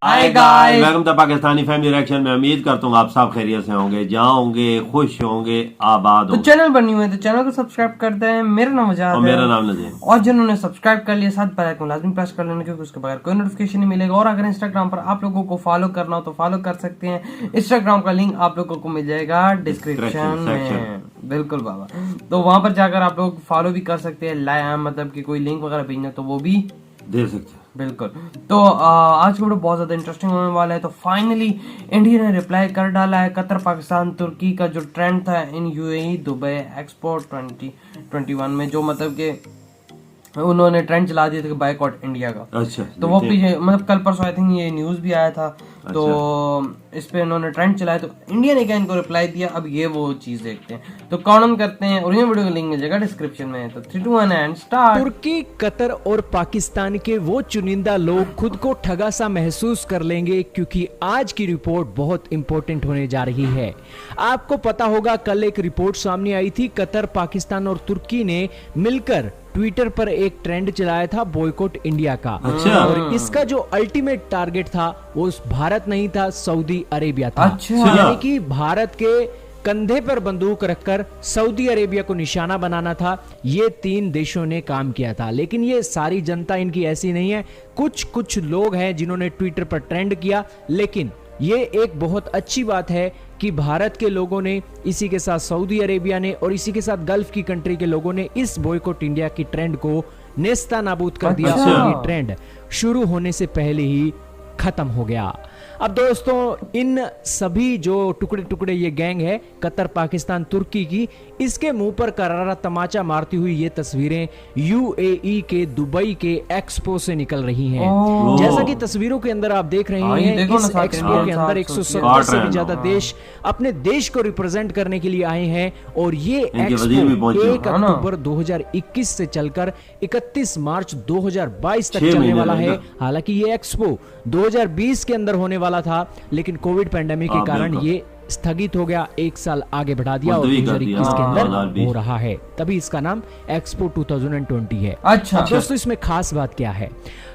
Hi guys, welcome to Pakistani family reaction में। उम्मीद करता हूँ आप सब खैरियत से होंगे, जहाँ होंगे खुश होंगे, आबाद तो होंगे। चैनल पर न्यू है तो चैनल को सब्सक्राइब करते हैं। मेरा नाम आजाद और है मेरा नाम नजीम। और जिन्होंने सब्सक्राइब कर लिया साथ बेल आइकन लाजमी प्रेस कर लेना, क्योंकि उसके बगैर कोई नोटिफिकेशन नहीं मिलेगा। और अगर इंस्टाग्राम पर आप लोगों को फॉलो करना हो तो फॉलो कर सकते हैं। इंस्टाग्राम का लिंक आप लोगों को मिल जाएगा डिस्क्रिप्शन में। बिल्कुल बाबा, तो वहां पर जाकर आप लोग फॉलो भी कर सकते हैं। मतलब कि कोई लिंक वगैरह भेजना तो वो भी दे सकते हैं। बिल्कुल। तो आज का वीडियो बहुत ज्यादा इंटरेस्टिंग होने वाला है। तो फाइनली इंडिया ने रिप्लाई कर डाला है। कतर, पाकिस्तान, तुर्की का जो ट्रेंड था इन यूएई दुबई एक्सपो 2021 में, जो मतलब कि उन्होंने ट्रेंड चला दिया था कि बायकॉट इंडिया का। अच्छा, तो वो पीछे मतलब कल परसों आई थिंक ये न्यूज भी आया था। तो इस पे उन्होंने ट्रेंड चलाया, तो इंडिया ने क्या इनको रिप्लाई दिया, अब ये वो चीज देखते हैं। तो कौन हम करते हैं, और ये वीडियो का लिंक मिल जाएगा डिस्क्रिप्शन में। तो 3 2 1 एंड स्टार्ट। तुर्की, कतर और पाकिस्तान के वो चुनिंदा लोग खुद को ठगा सा महसूस कर लेंगे, क्योंकि आज की रिपोर्ट बहुत इंपॉर्टेंट होने जा रही है। आपको पता होगा कल एक रिपोर्ट सामने आई थी। कतर, पाकिस्तान और तुर्की ने मिलकर ट्विटर पर एक ट्रेंड चलाया था बॉयकॉट इंडिया का। अच्छा। और इसका जो अल्टीमेट टारगेट था वो भारत नहीं था, सऊदी अरेबिया था। अच्छा। यानी कि भारत के कंधे पर बंदूक रखकर सऊदी अरेबिया को निशाना बनाना था। ये 3 देशों ने काम किया था, लेकिन ये सारी जनता इनकी ऐसी नहीं है। कुछ लोग हैं जिन्होंने ट्विटर पर ट्रेंड किया, लेकिन ये एक बहुत अच्छी बात है कि भारत के लोगों ने, इसी के साथ सऊदी अरेबिया ने और इसी के साथ गल्फ की कंट्री के लोगों ने इस बॉयकॉट इंडिया की ट्रेंड को नेस्ता नाबूद कर दिया। अच्छा। और ये ट्रेंड शुरू होने से पहले ही खत्म हो गया। अब दोस्तों, इन सभी जो टुकड़े टुकड़े ये गैंग है कतर, पाकिस्तान, तुर्की की, इसके मुंह पर करारा तमाचा मारती हुई ये तस्वीरें यूएई के दुबई के एक्सपो से निकल रही हैं। जैसा कि तस्वीरों के अंदर आप देख रहे हैं, इस एक्सपो के अंदर 170 से भी ज्यादा देश अपने देश को रिप्रेजेंट करने के लिए आए हैं। और ये एक्सपो 1 अक्टूबर 2021 से चलकर 31 मार्च 2022 तक चलने वाला है। हालांकि ये एक्सपो 2020 के अंदर होने वाला था, लेकिन कोविड पैंडेमिक के कारण ये स्थगित हो गया, 1 साल आगे बढ़ा दिया और 2021 के अंदर हो रहा है। तभी इसका नाम एक्सपो 2020 है। अच्छा। अब दोस्तों, इसमें खास बात क्या है?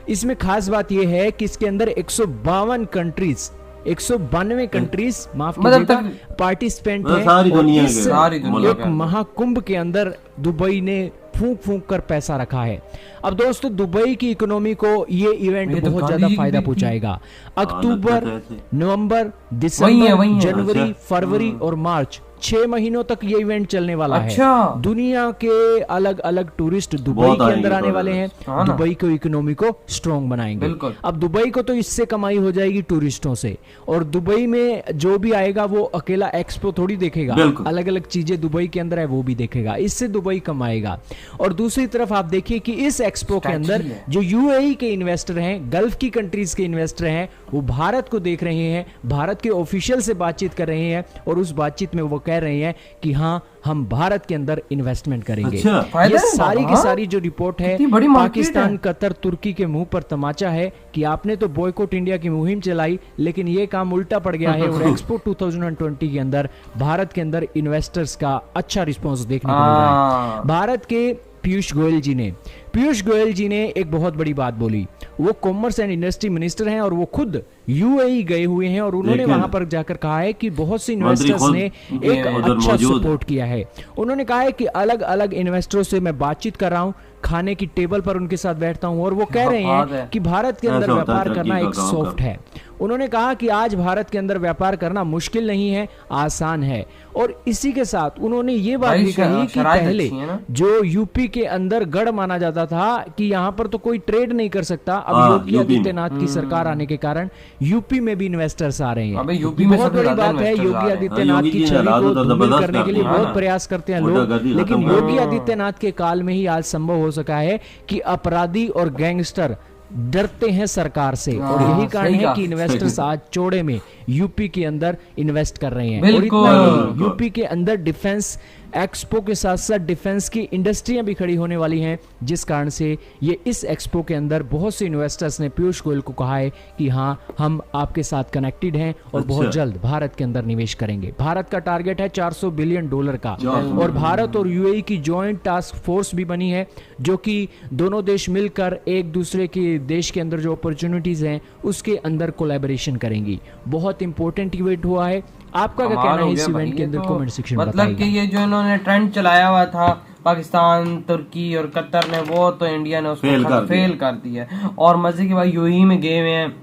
इसमें खास बात यह है कि इसके अंदर 152 कंट्रीज, 192 कंट्रीज माफ कीजिएगा, पार्टिसिपेंट हैं। सारी दुनिया के एक महाकुंभ के अंदर दुबई ने फूंक फूंक कर पैसा रखा है। अब दोस्तों, दुबई की इकोनॉमी को ये इवेंट बहुत ज्यादा फायदा पहुंचाएगा। अक्टूबर, नवंबर, दिसंबर, जनवरी, फरवरी और मार्च, 6 महीनों तक ये इवेंट चलने वाला है। दुनिया के अलग अलग टूरिस्ट दुबई के अंदर आने वाले हैं। दुबई को इकोनॉमी को स्ट्रॉन्ग बनाएंगे। अब दुबई को तो इससे कमाई हो जाएगी टूरिस्टों से, और दुबई में जो भी आएगा वो अकेला एक्सपो थोड़ी देखेगा, अलग अलग चीजें दुबई के अंदर है वो भी देखेगा, इससे दुबई कमाएगा। और दूसरी तरफ आप देखिए कि इस एक्सपो के अंदर जो यूएई के इन्वेस्टर हैं, गल्फ की कंट्रीज के इन्वेस्टर हैं, वो भारत को देख रहे हैं, भारत के ऑफिशियल से बातचीत कर रहे हैं, और उस बातचीत में वो कह रहे हैं कि हाँ, हम भारत के अंदर इन्वेस्टमेंट करेंगे। अच्छा। ये सारी की सारी जो रिपोर्ट है, पाकिस्तान, कतर, तुर्की के मुंह पर तमाचा है कि आपने तो बॉयकॉट इंडिया की मुहिम चलाई, लेकिन ये काम उल्टा पड़ गया है। और एक्सपो 2020 के अंदर भारत के अंदर इन्वेस्टर्स का अच्छा रिस्पॉन्स देखने को मिल रहा है। भारत के पीयूष गोयल जी ने एक बहुत बड़ी बात बोली। वो कॉमर्स एंड इंडस्ट्री मिनिस्टर हैं और वो खुद यूएई गए हुए हैं, और उन्होंने वहां पर जाकर कहा है कि बहुत से इन्वेस्टर्स ने एक अच्छा सपोर्ट किया है। उन्होंने कहा है कि अलग अलग इन्वेस्टरों से मैं बातचीत कर रहा हूं, खाने की टेबल पर उनके साथ बैठता हूं, और वो कह रहे हैं कि भारत के अंदर व्यापार करना एक सॉफ्ट है। उन्होंने कहा कि आज भारत के अंदर व्यापार करना मुश्किल नहीं है, आसान है। और इसी के साथ उन्होंने ये बात भी कही कि पहले जो यूपी के अंदर गढ़ माना जाता था कि यहाँ पर तो कोई ट्रेड नहीं कर सकता, अब योगी आदित्यनाथ की सरकार आने के कारण यूपी में भी इन्वेस्टर्स आ रहे हैं। यूपी में बहुत बड़ी बात है। योगी आदित्यनाथ की छवि को धूमिल करने के लिए बहुत प्रयास करते हैं लोग, लेकिन योगी आदित्यनाथ के काल में ही आज संभव हो सका है कि अपराधी और गैंगस्टर डरते हैं सरकार से, और यही कारण है कि इन्वेस्टर्स आज चौड़े में यूपी के अंदर इन्वेस्ट कर रहे हैं। और इतना ही यूपी के अंदर डिफेंस एक्सपो के साथ साथ डिफेंस की इंडस्ट्रियां भी खड़ी होने वाली हैं, जिस कारण से ये इस एक्सपो के अंदर बहुत से इन्वेस्टर्स ने पीयूष गोयल को कहा है कि हाँ, हम आपके साथ कनेक्टेड हैं और बहुत जल्द भारत के अंदर निवेश करेंगे। भारत का टारगेट है $400 बिलियन का, और भारत और यूएई की जॉइंट टास्क फोर्स भी बनी है, जो कि दोनों देश मिलकर एक दूसरे के देश के अंदर जो अपॉर्चुनिटीज हैं उसके अंदर कोलैबोरेशन करेंगी। बहुत इंपॉर्टेंट इवेंट हुआ है। आपका क्या कहना है इस इवेंट के अंदर? कमेंट सेक्शन में मतलब कि ये जो इन्होंने ट्रेंड चलाया हुआ था पाकिस्तान, तुर्की और कतर ने, वो तो इंडिया ने उसको फेल कर दिया। और मजे की बात, यूएई में गए हुए हैं,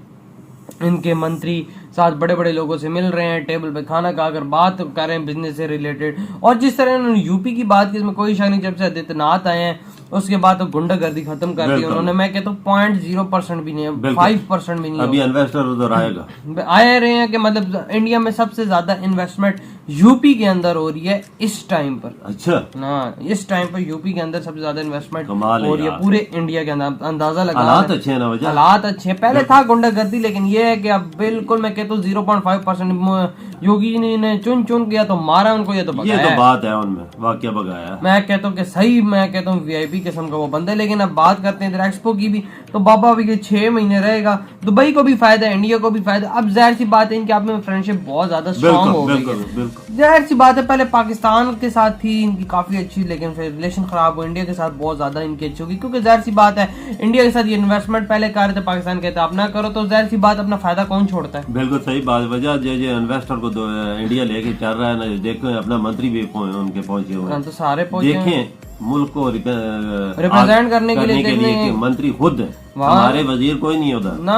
इनके मंत्री साथ बड़े बड़े लोगों से मिल रहे हैं, टेबल पे खाना खाकर बात कर रहे हैं बिजनेस से रिलेटेड। और जिस तरह उन्होंने यूपी की बात की, इसमें कोई शक नहीं, जब से आदित्यनाथ आए हैं उसके बाद तो गुंडागर्दी खत्म कर दी उन्होंने। मैं कहता हूँ 0.0% भी नहीं है, 5% भी नहीं है। अभी इन्वेस्टर उधर आएगा, आए रहे हैं कि मतलब इंडिया में सबसे ज्यादा इन्वेस्टमेंट यूपी के अंदर हो रही है इस टाइम पर। अच्छा, हाँ, इस टाइम पर यूपी के अंदर सबसे ज्यादा इन्वेस्टमेंट हो रही है पूरे इंडिया के अंदर। अंदाजा लगा, हालात अच्छे हैं ना वजह, हालात अच्छे हैं। पहले था गुंडागर्दी, लेकिन ये है कि अब बिल्कुल मैं कहता हूँ 0.5%। योगी जी ने चुन किया तो मारा उनको, ये तो बात है उनमें वाकया बगाया। मैं कहता हूँ कि सही, मैं कहता हूँ वीआईपी किस्म का वो बंदा है। लेकिन अब बात करते हैं इधर एक्सपो की भी, तो बाबा भी 6 महीने रहेगा, दुबई को भी फायदा है, इंडिया को भी फायदा। अब जाहिर सी बात है इनकी आप में फ्रेंडशिप बहुत ज्यादा स्ट्रॉन्ग हो गई है। जाहिर सी बात है, पहले पाकिस्तान के साथ थी इनकी काफी अच्छी, लेकिन फिर रिलेशन खराब हो। इंडिया के साथ बहुत ज्यादा इनकी अच्छी होगी, क्योंकि जाहिर सी बात है इंडिया के साथ ये इन्वेस्टमेंट पहले कर रहे थे, पाकिस्तान कहते आप ना करो, तो जाहिर सी बात अपना फायदा कौन छोड़ता है। बिल्कुल सही बात। वजह जो इन्वेस्टर को इंडिया लेके चल रहा है ना, देखो अपना मंत्री भी उनके पहुंचे हुए, तो सारे देखें मुल्क को रिप्रेजेंट करने के लिए मंत्री खुद है, हमारे वजीर कोई नहीं होता ना।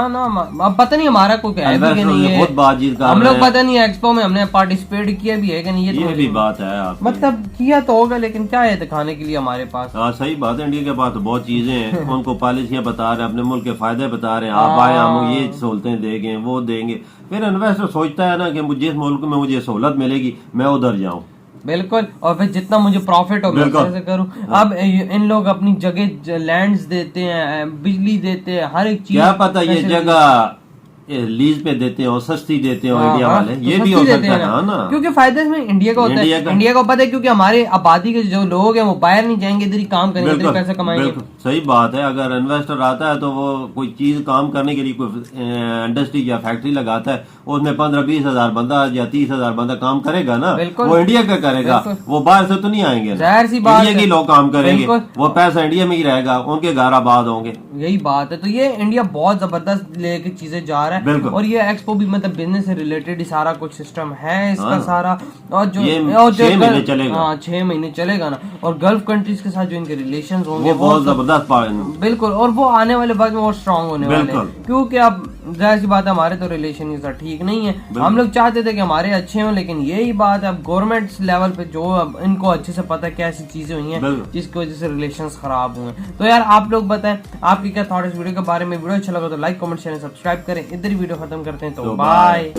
अब पता नहीं हमारा कोई है भी कि नहीं है, खुद बातचीत कर हम लोग पता नहीं एक्सपो में हमने पार्टिसिपेट किया भी है कि नहीं, ये भी बात है। मतलब किया तो होगा, लेकिन क्या है दिखाने के लिए हमारे पास? हाँ सही बात है, इंडिया के पास तो बहुत चीजें हैं। उनको पॉलिसियां बता रहे हैं, अपने मुल्क के फायदे बता रहे हैं, आप आए हम ये सहूलतें देंगे वो देंगे। फिर इन्वेस्टर सोचता है ना कि जिस मुल्क में मुझे सहूलत मिलेगी मैं उधर जाऊँ। बिल्कुल, और फिर जितना मुझे प्रॉफिट हो मैं कैसे करूं। अब इन लोग अपनी जगह लैंड्स देते हैं, बिजली देते हैं, हर एक चीज। क्या पता ये जगह लीज पे देते हो, सस्ती देते हो इंडिया वाले, ये भी हो सकता है ना, क्योंकि फायदा इसमें इंडिया का होता है। इंडिया को पता है, क्योंकि हमारे आबादी के जो लोग हैं वो बाहर नहीं जाएंगे, इधर ही काम करेंगे, इधर पैसा कमाएंगे। सही बात है। अगर इन्वेस्टर आता है तो वो कोई चीज काम करने के लिए कोई इंडस्ट्री या फैक्ट्री लगाता है, उसमें 15-20 हजार बंदा या 30 हजार बंदा काम करेगा ना, वो इंडिया का करेगा, वो बाहर से तो नहीं आएंगे। जाहिर सी बात, इंडिया के लोग काम करेंगे, वो पैसा इंडिया में ही रहेगा, उनके घर आबाद होंगे। यही बात है। तो ये इंडिया बहुत जबरदस्त लेके चीजें जा रहा है, और ये एक्सपो भी मतलब बिजनेस से रिलेटेड ही सारा कुछ सिस्टम है इसका सारा। और जो 6 महीने चलेगा, हाँ 6 महीने चलेगा ना। और गल्फ कंट्रीज के साथ जो इनके रिलेशंस होंगे वो बहुत जबरदस्त बिल्कुल, और वो आने वाले वक्त में और स्ट्रांग होने वाले हैं, क्योंकि अब जाहिर सी बात है हमारे तो रिलेशन इस ठीक नहीं है। हम लोग चाहते थे कि हमारे अच्छे हों, लेकिन यही बात है अब गवर्नमेंट लेवल पे जो अब इनको अच्छे से पता है क्या ऐसी चीजें हुई हैं जिसकी वजह से रिलेशंस खराब हुए। तो यार आप लोग बताएं आपकी क्या थॉट इस वीडियो के बारे में। वीडियो अच्छा लगा तो लाइक कमेंट शेयर सब्सक्राइब करें। इधर ही वीडियो खत्म करते हैं, तो बाय।